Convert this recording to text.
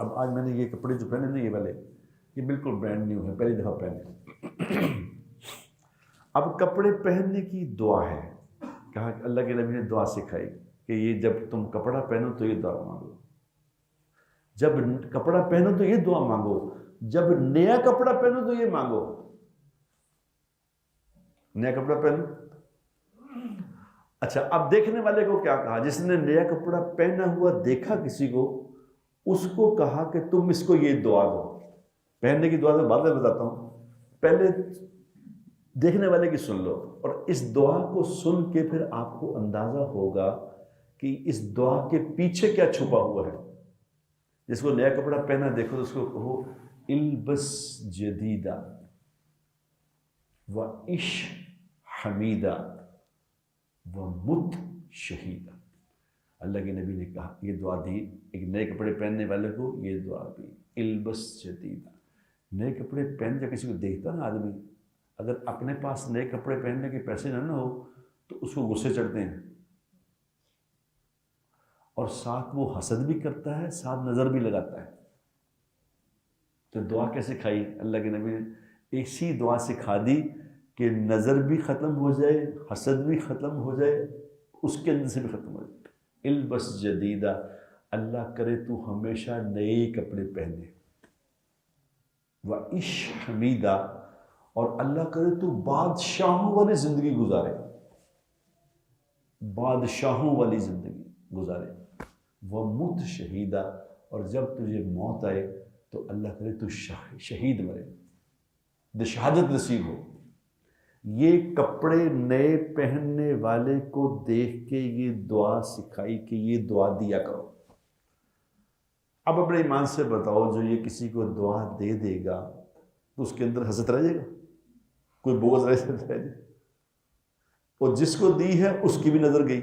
اب آج میں نے یہ کپڑے جو پہنے نا یہ والے، یہ بالکل برانڈ نیو ہے، پہلی دفعہ پہنے۔ اب کپڑے پہننے کی دعا ہے، کہا کہ اللہ کے نبی نے دعا سکھائی کہ یہ جب تم کپڑا پہنو تو یہ دعا مانگو، جب کپڑا پہنو تو یہ دعا مانگو، جب نیا کپڑا پہنو تو یہ مانگو۔ نیا کپڑا پہنو، اچھا اب دیکھنے والے کو کیا کہا؟ جس نے نیا کپڑا پہنا ہوا دیکھا کسی کو، اس کو کہا کہ تم اس کو یہ دعا دو۔ پہننے کی دعا تو بعد میں بتاتا ہوں، پہلے دیکھنے والے کی سن لو، اور اس دعا کو سن کے پھر آپ کو اندازہ ہوگا کہ اس دعا کے پیچھے کیا چھپا ہوا ہے۔ جس کو نیا کپڑا پہنا دیکھو تو اس کو کہو البس جدیدہ وعش حمیدہ ومت شہیدہ۔ اللہ کے نبی نے کہا، یہ دعا دی ایک نئے کپڑے پہننے والے کو، یہ دعا دی البس جدیدہ۔ نئے کپڑے پہن جب کسی کو دیکھتا نا آدمی، اگر اپنے پاس نئے کپڑے پہننے کے پیسے نہ ہو تو اس کو غصے چڑھتے ہیں، اور ساتھ وہ حسد بھی کرتا ہے، ساتھ نظر بھی لگاتا ہے۔ تو دعا کیسے کھائی؟ اللہ کے نبی نے ایسی دعا سکھا دی کہ نظر بھی ختم ہو جائے، حسد بھی ختم ہو جائے، اس کے اندر سے بھی ختم ہو جائے۔ البس جدیدہ، اللہ کرے تو ہمیشہ نئے کپڑے پہنے، وعش حمیدہ، اور اللہ کرے تو بادشاہوں والی زندگی گزارے، بادشاہوں والی زندگی گزارے، ومت شہیدہ، اور جب تجھے موت آئے تو اللہ کرے تو شہید مرے، شہادت نصیب ہو۔ یہ کپڑے نئے پہننے والے کو دیکھ کے یہ دعا سکھائی کہ یہ دعا دیا کرو۔ اب اپنے ایمان سے بتاؤ، جو یہ کسی کو دعا دے دے گا تو اس کے اندر حسد رہ جائے گا؟ کوئی بغض رہ جائے گا؟ اور جس کو دی ہے اس کی بھی نظر گئی،